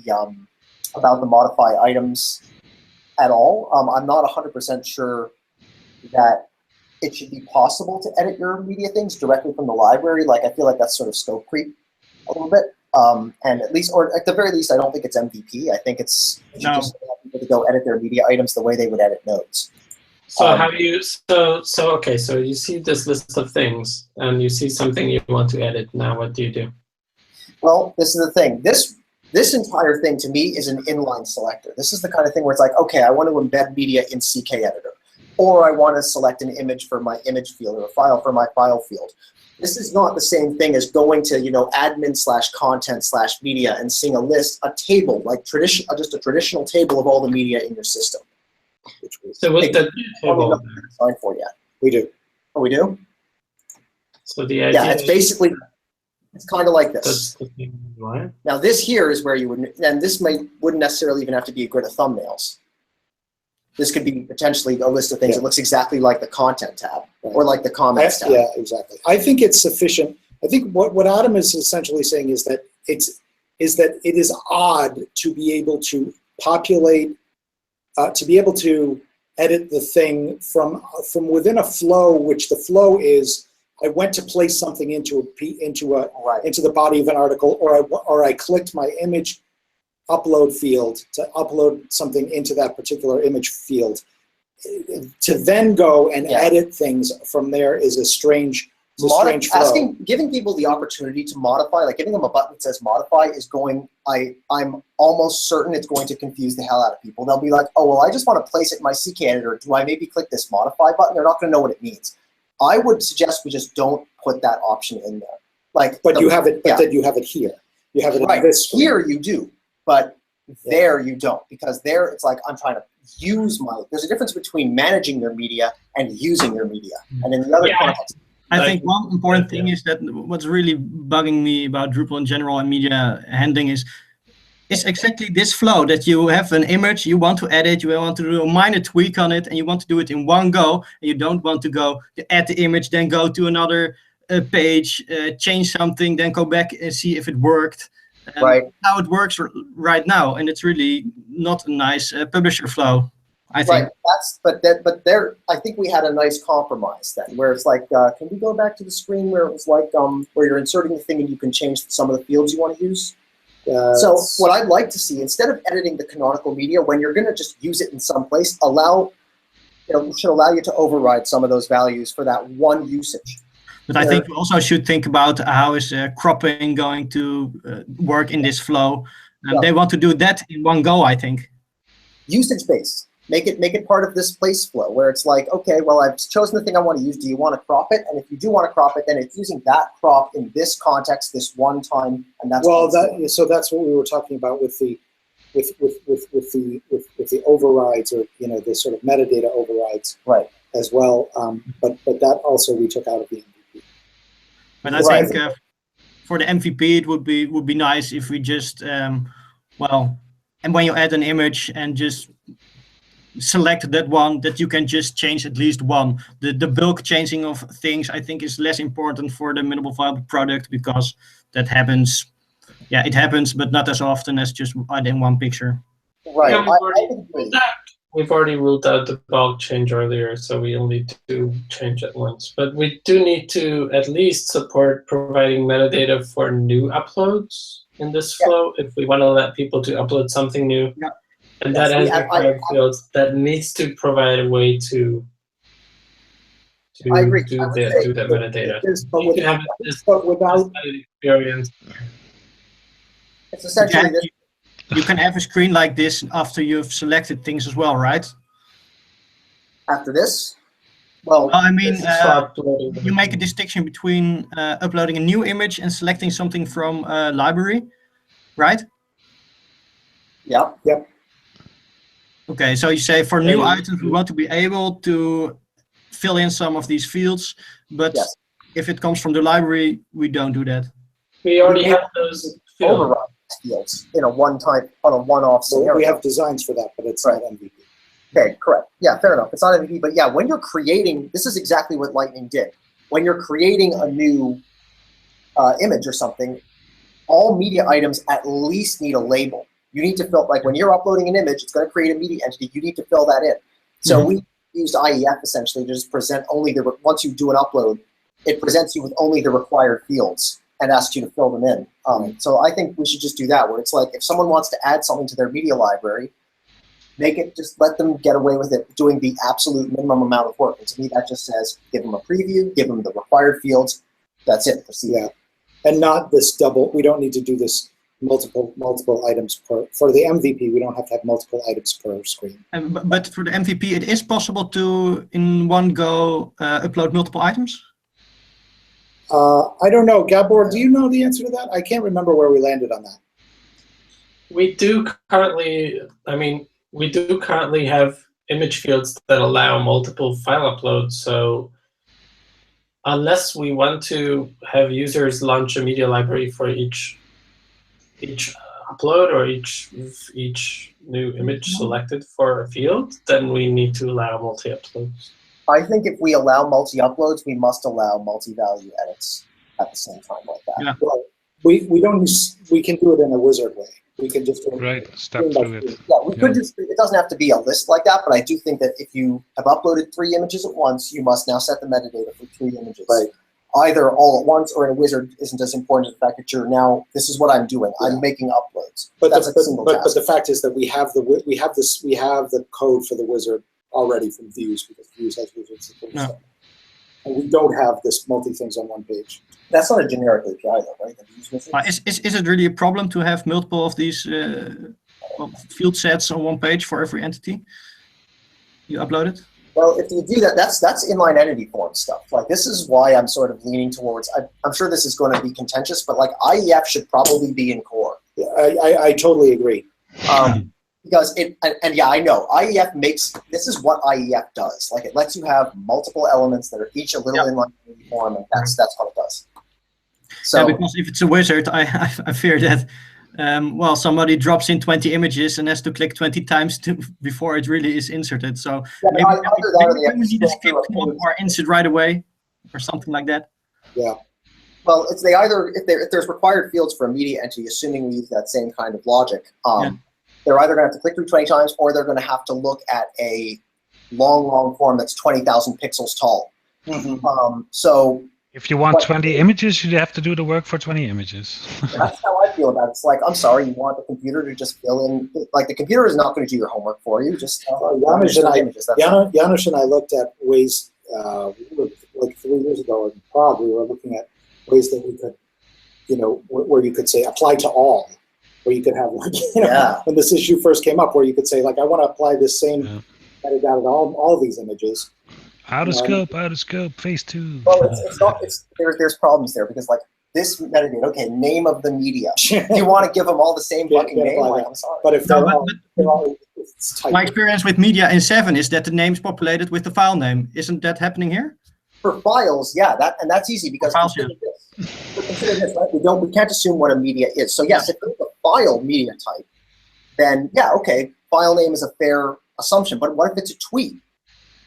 modify items at all. I'm not 100% sure that it should be possible to edit your media things directly from the library. Like, I feel like that's sort of scope creep a little bit. And at least, or at the very least, I don't think it's MVP. I think just allow people to go edit their media items the way they would edit nodes. So okay, so you see this list of things and you see something you want to edit. Now what do you do? Well, this is the thing. This entire thing to me is an inline selector. This is the kind of thing where it's like, okay, I want to embed media in CK editor, or I want to select an image for my image field or a file for my file field. This is not the same thing as going to, admin/content/media and seeing a table, like just a traditional table of all the media in your system. So what's the table? Design for yet. We do. Oh, we do? So the idea it's kind of like this. That's the thing, right? Now this here is where you would, and this wouldn't necessarily even have to be a grid of thumbnails. This could be potentially a list of things that looks exactly like the content tab or like the comments tab. Yeah, exactly. I think it's sufficient. I think what Adam is essentially saying is that it is odd to be able to populate, to be able to edit the thing from within a flow, which the flow is I went to place something into the body of an article, or I clicked my image upload field to upload something into that particular image field. to then go and Yeah. edit things from there is a strange, strange flow. Giving people the opportunity to modify, like giving them a button that says modify is going, I'm almost certain it's going to confuse the hell out of people. They'll be like, oh, well, I just want to place it in my CK editor. Do I maybe click this modify button? They're not going to know what it means. I would suggest we just don't put that option in there. Like, But you have it. yeah. But then you have it here. You have it Right. in this screen. Here you do, but there you don't, because there it's like I'm trying to use my. There's a difference between managing your media and using your media, and in the other context. I think one important thing is that what's really bugging me about Drupal in general and media handling is exactly this flow, that you have an image, you want to edit, you want to do a minor tweak on it, and you want to do it in one go, and you don't want to go to add the image, then go to another page, change something, then go back and see if it worked. Right. How it works right now, and it's really not a nice publisher flow, I think. Right. But there, I think we had a nice compromise then, where it's like, can we go back to the screen where it was like, where you're inserting the thing and you can change some of the fields you want to use? So what I'd like to see, instead of editing the canonical media, when you're going to just use it in some place, should allow you to override some of those values for that one usage. But I think we also should think about how is cropping going to work in this flow. They want to do that in one go, I think. Usage-based. Make it part of this place flow, where it's like, okay, well, I've chosen the thing I want to use. Do you want to crop it? And if you do want to crop it, then it's using that crop in this context, this one time, and that's so that's what we were talking about with the overrides, or the sort of metadata overrides, right, as well. But that also we took out of the MVP. But I think for the MVP, it would be nice if we just and when you add an image and just select that one, that you can just change at least one. The bulk changing of things, I think, is less important for the minimal viable product, because that happens. Yeah, it happens, but not as often as just adding one picture. Right. Yeah, we've already ruled out the bulk change earlier, so we only do change it once. But we do need to at least support providing metadata for new uploads in this flow if we want to let people to upload something new. Yeah. And that has required fields that needs to provide a way to I agree. do that metadata. But you can have without experience. It's essentially this. You can have a screen like this after you've selected things as well, right? After this? Well, I mean, you make a distinction between uploading a new image and selecting something from a library, right? Yep. Okay, so you say for new items, we want to be able to fill in some of these fields, but if it comes from the library, we don't do that. We already have those override fields in a one-off scenario. We have designs for that, but it's not MVP. Okay, correct. Yeah, fair enough. It's not MVP, but yeah, when you're creating, this is exactly what Lightning did. When you're creating a new image or something, all media items at least need a label. You need to fill, like when you're uploading an image, it's going to create a media entity. You need to fill that in. So we used IEF essentially to just present only once you do an upload, it presents you with only the required fields and asks you to fill them in. So I think we should just do that, where it's like if someone wants to add something to their media library, just let them get away with it doing the absolute minimum amount of work. And to me, that just says give them a preview, give them the required fields. That's it. Yeah, and not this double. We don't need to do this multiple items per. For the MVP, we don't have to have multiple items per screen. But for the MVP, it is possible to in one go upload multiple items. I don't know, Gabor, do you know the answer to that? I can't remember where we landed on that. We do currently, have image fields that allow multiple file uploads. So unless we want to have users launch a media library for each upload or each new image selected for a field, then we need to allow multi-uploads. I think if we allow multi-uploads, we must allow multi-value edits at the same time like that. Yeah. Well, we can do it in a wizard way. We can just step through it. Yeah, we could just, it doesn't have to be a list like that, but I do think that if you have uploaded 3 images at once, you must now set the metadata for 3 images. Right. Either all at once or in a wizard isn't as important as the fact that you're now, this is what I'm doing. Yeah. I'm making uploads. But that's a single task. But the fact is that we have the code for the wizard already from views because views has user support No. stuff. And we don't have this multi-things on one page. That's not a generic API though, right? The views message? Is it really a problem to have multiple of these field sets on one page for every entity you upload it? Well, if you do that, that's inline entity form stuff. Like this is why I'm sort of leaning towards. I'm sure this is going to be contentious, but like IEF should probably be in core. Yeah, I totally agree. Because and yeah, I know IEF makes, this is what IEF does. Like it lets you have multiple elements that are each a little inline entity form, and that's what it does. So yeah, because if it's a wizard, I fear that well, somebody drops in 20 images and has to click 20 times before it really is inserted. So yeah, maybe either we need a script or insert right away or something like that. Yeah. Well, it's they either if there's required fields for a media entity, assuming we use that same kind of logic, they're either going to have to click through 20 times, or they're going to have to look at a long form that's 20,000 pixels tall. So if you want 20 images, you have to do the work for 20 images. that's how I feel about it. It's like, I'm sorry, you want the computer to just fill in, like the computer is not going to do your homework for you. Just Janusz and I looked at ways, like 3 years ago in Prague, we were looking at ways that we could, where you could say apply to all, where you could have, like, when this issue first came up, where you could say, like, I want to apply this same metadata to all these images. Out of scope, phase 2. Well, it's not. There's problems there because like this metadata. Okay, name of the media. You want to give them all the same fucking name? Like, I'm sorry. But if they're all it's typed. My experience with media in 7 is that the name's populated with the file name. Isn't that happening here? For files, yeah, that's easy because consider this, right? We can't assume what a media is. So yes, if it's a file media type, then yeah, okay, file name is a fair assumption. But what if it's a tweet?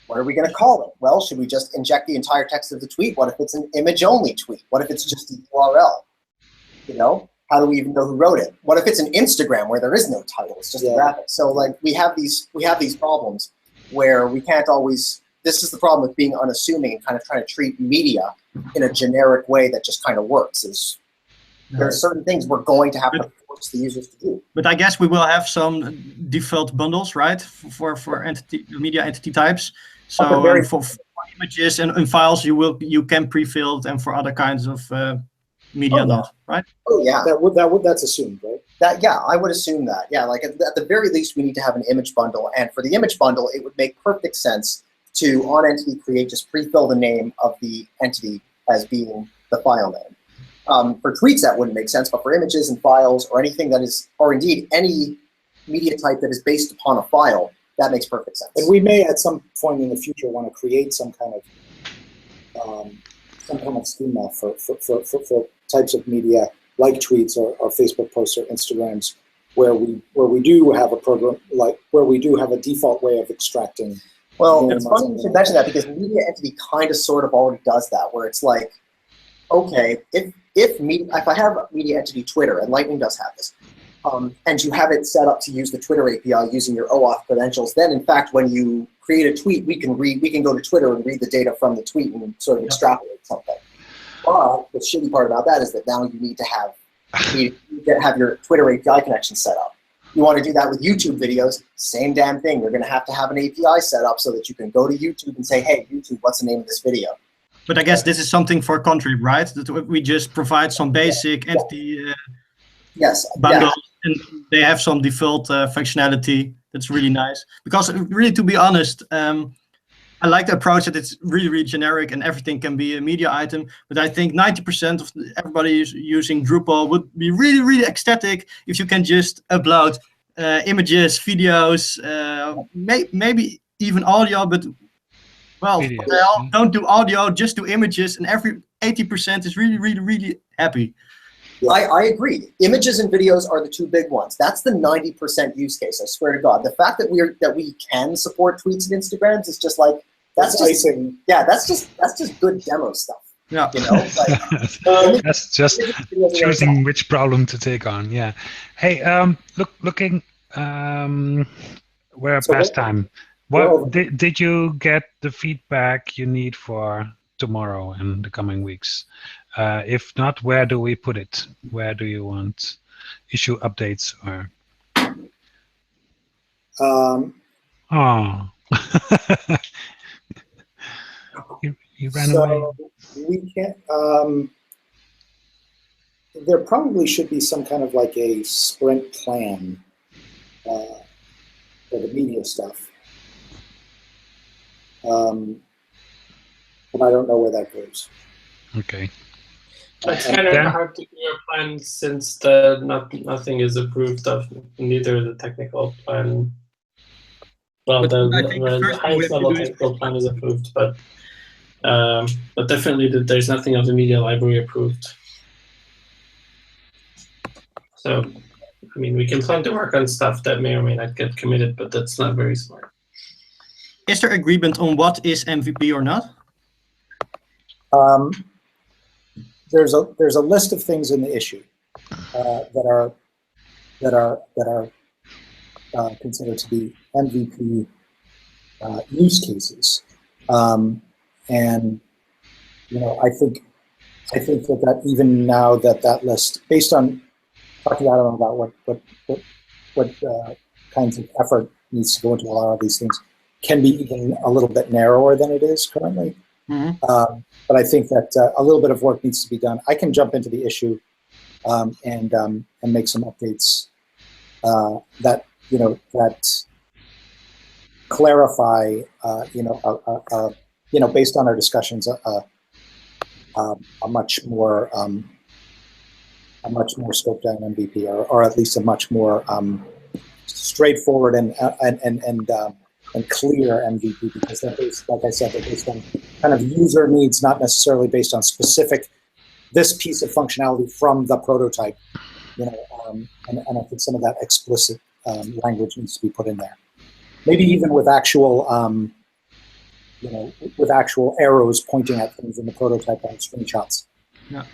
What are we going to call it? Well, should we just inject the entire text of the tweet? What if it's an image-only tweet? What if it's just the URL? How do we even know who wrote it? What if it's an Instagram where there is no title? It's just a graphic. So like we have these problems where we can't always. This is the problem with being unassuming and kind of trying to treat media in a generic way that just kind of works. There are certain things we're going to have to force the users to do. But I guess we will have some default bundles, right, for media entity types. So for images and files, you can pre-fill, and for other kinds of media not, right? Oh yeah, that's assumed, right? I would assume that. Yeah, like at the very least, we need to have an image bundle, and for the image bundle, it would make perfect sense to on entity create, just pre-fill the name of the entity as being the file name. For tweets, that wouldn't make sense, but for images and files or anything that is, or indeed any media type that is based upon a file, that makes perfect sense. And we may at some point in the future want to create some kind of schema for types of media like tweets or Facebook posts or Instagrams, where we do have a program, like where we do have a default way of extracting. Well, it's funny you should mention that because media entity kind of sort of already does that, where it's like, okay, if I have media entity Twitter, and Lightning does have this, and you have it set up to use the Twitter API using your OAuth credentials, then in fact when you create a tweet, we can go to Twitter and read the data from the tweet and sort of extrapolate something. But the shitty part about that is that now you need to have your Twitter API connection set up. You want to do that with YouTube videos, same damn thing. You're going to have an API set up so that you can go to YouTube and say, hey, YouTube, what's the name of this video? But I guess this is something for Contrib, right? That we just provide some basic entity bundles, and they have some default functionality. That's really nice. Because really, to be honest, I like the approach that it's really, really generic and everything can be a media item. But I think 90% of everybody using Drupal would be really, really ecstatic if you can just upload images, videos, maybe even audio, but well, don't do audio, just do images, and every 80% is really, really, really happy. I agree. Images and videos are the two big ones. That's the 90% use case. I swear to God. The fact that we can support tweets and Instagrams is just like that's just good demo stuff. Yeah, that's just choosing which problem to take on. Yeah. Hey, looking. We're past time. What did you get the feedback you need for tomorrow and the coming weeks? If not, where do we put it? Where do you want issue updates or? he ran away. So we can't. There probably should be some kind of like a sprint plan for the media stuff, but I don't know where that goes. Okay. It's And kind of then- hard to do a plan since nothing is approved of, neither the technical plan. Well, But the, I think the the first thing we highest have to level do is- technical plan is approved, but definitely there's nothing of the media library approved. So, I mean, we can plan to work on stuff that may or may not get committed, but that's not very smart. Is there agreement on what is MVP or not? there's a list of things in the issue that are considered to be MVP use cases, and I think that even now that list, based on talking to Adam about what kinds of effort needs to go into a lot of these things, can be even a little bit narrower than it is currently. Mm-hmm. But I think that a little bit of work needs to be done. I can jump into the issue and make some updates that clarify, based on our discussions, a much more scoped down MVP, or at least a much more straightforward and clear MVP, because they're based, like I said, they're based on kind of user needs, not necessarily based on specific this piece of functionality from the prototype. And I think some of that explicit language needs to be put in there. Maybe even with actual arrows pointing at things in the prototype on screenshots. Yeah.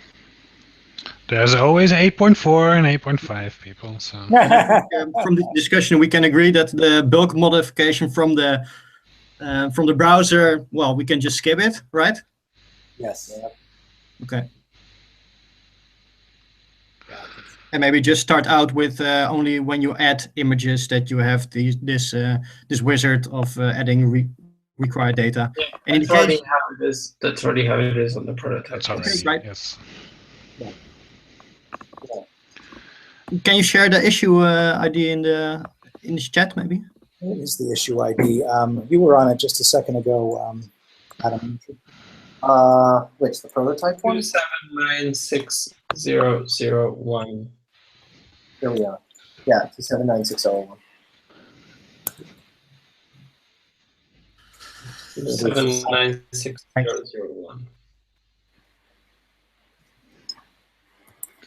There's always 8.4 and 8.5 people. So From this discussion, we can agree that the bulk modification from the browser, well, we can just skip it, right? Yes. Yeah. Okay. And maybe just start out with only when you add images that you have this wizard of adding required data. Yeah, And in the that's already case, how it is. That's already how it is on the prototype. that's already, Okay, right. yes. Can you share the issue ID in the chat, maybe? What is the issue ID? You were on it just a second ago, Adam. Which, the prototype one? 2796001. Here we are. Yeah, 279601. 2796001.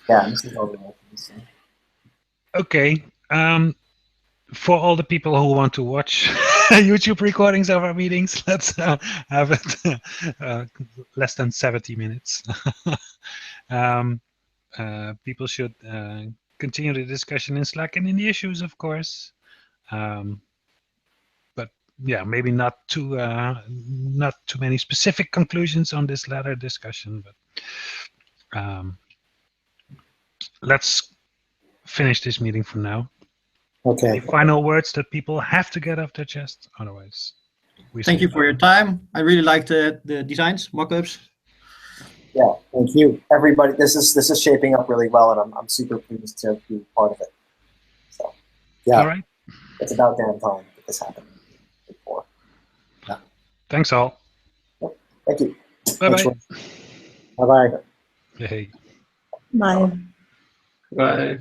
Yeah, this is all the way. Okay. For all the people who want to watch YouTube recordings of our meetings, let's have it less than 70 minutes. People should continue the discussion in Slack and in the issues, of course. But yeah, maybe not too many specific conclusions on this latter discussion. But let's finish this meeting for now. Okay. Any final words that people have to get off their chest? Otherwise, we Thank say you for your time. I really liked the designs, mock-ups. Yeah, Thank you. everybody, this is shaping up really well, and I'm super pleased to be part of it. So Yeah. All right. it's about damn time that this happened before. Thanks all. Thank you. Bye Thanks, bye. Bye-bye. Hey. Bye. Bye.